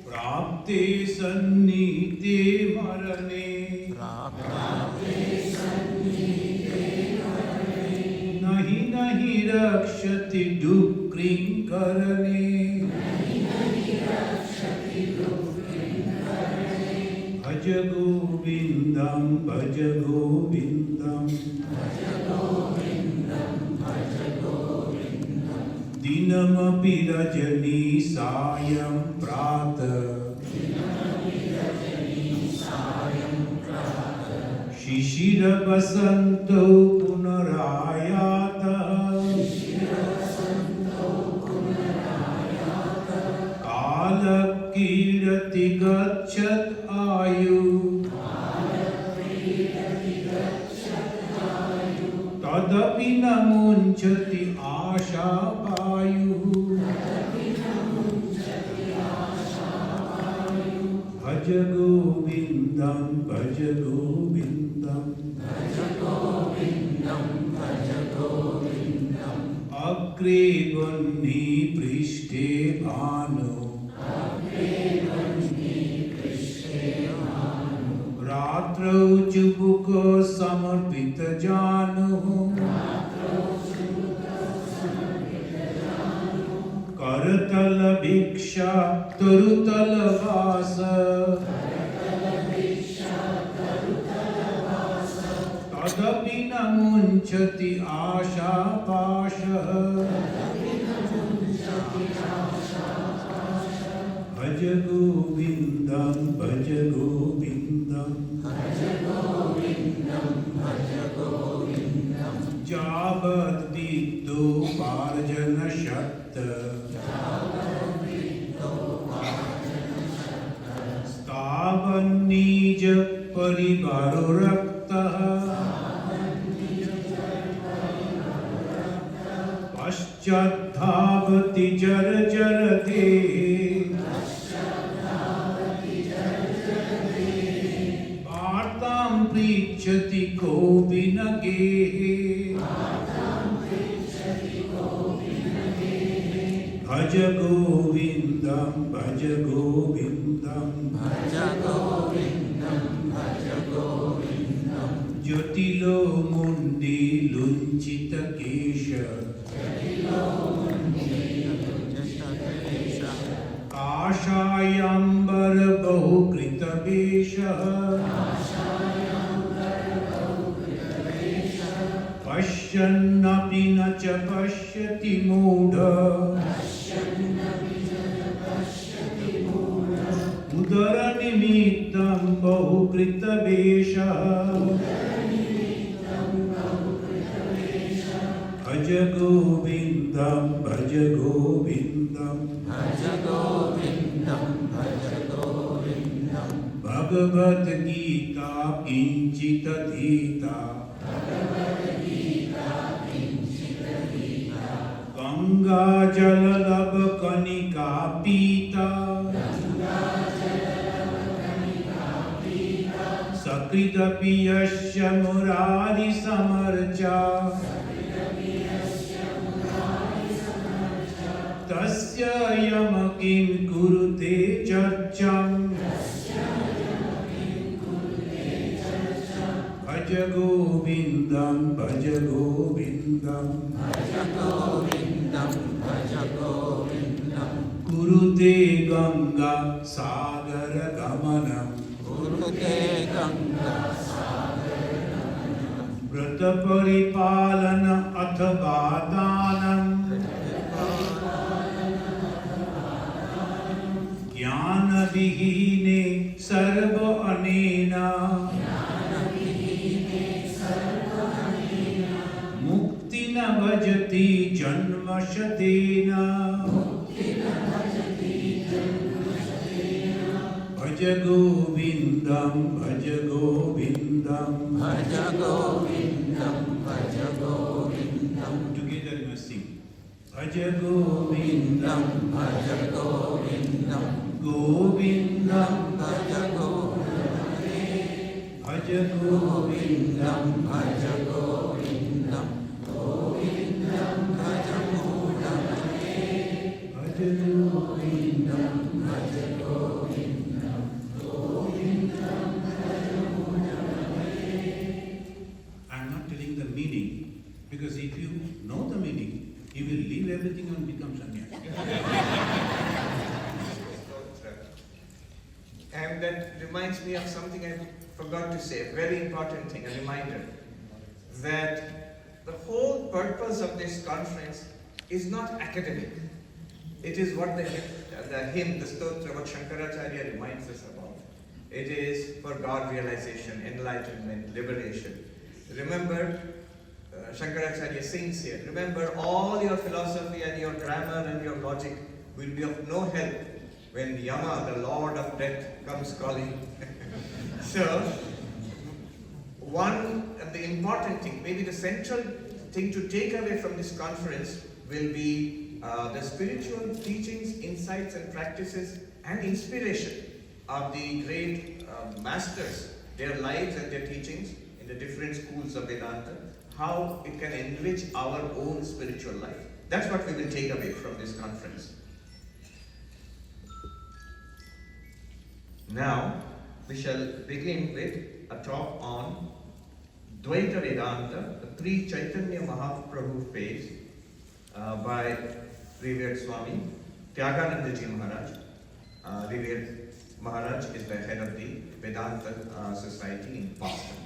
प्राप्ते सन्नीते मरणे नहि नहि रक्षति दुःखं करणे भज गोविन्दं भज गोविन्दं दिनमपि रजनी सायं प्रातः शिशिर वसन्तो पुनरायातः कालः कीरति गच्छत् आयु तदपि न मुञ्चति आशापायुः भज गोविन्दं भज गोविन्दं अग्रे वह्नि पृष्ठे भानु रात्रौ चुबुक समर्पित जानुः करतल भिक्षा तरुतल वास तदपि न मुञ्चति आशापाशः भज गोविन्दं भज गोविन्दं यावद्वित्तोपार्जन शक्त तावन्निज परिवारो रक्तः पश्चाद्धावति जर्जरते वार्तां पृच्छति कोऽपि न गेहे भज गोविन्दं भज गोविन्दं जटिलो मुण्डी लुञ्चित केश काषायाम्बर बहुकृत वेषः पश्यन्नपि न च पश्यति मूढः उदरनिमित्तं बहुकृत वेषः भज गोविन्दं भज गोविन्दं भगवद्गीता किञ्चित् अधीता गङ्गाजललभ कणिका पीता सकृदपि यस्य मुरारिसमर्चा तस्य यम किं कुरुते चर्चां भज गोविन्दं भज गोविन्दं कुरुते गंगा सागर गमनं व्रत परिपालन अथवा दानं ज्ञान विहीने सर्व अनेन मुक्ति न भजति जन्म शतेन भज गोविन्दं भज गोविन्दं together we must sing भज गोविन्दं गोविन्दं भज गोविन्दं he will leave everything and become sannyasi. And that reminds me of something I forgot to say, a very important thing, a reminder, that the whole purpose of this conference is not academic. It is what the hymn, the stotra, what Shankaracharya reminds us about. It is for God realization, enlightenment, liberation. Remember, Shankaracharya sings here, remember all your philosophy and your grammar and your logic will be of no help when Yama, the Lord of Death, comes calling. So, the important thing, maybe the central thing to take away from this conference will be the spiritual teachings, insights and practices and inspiration of the great masters, their lives and their teachings in the different schools of Vedanta, how it can enrich our own spiritual life. That's what we will take away from this conference. Now, we shall begin with a talk on Dvaita Vedanta, the pre-Chaitanya Mahaprabhu phase by revered Swami Tyaganandaji Maharaj. Revered Maharaj is the head of the Vedanta Society in Boston.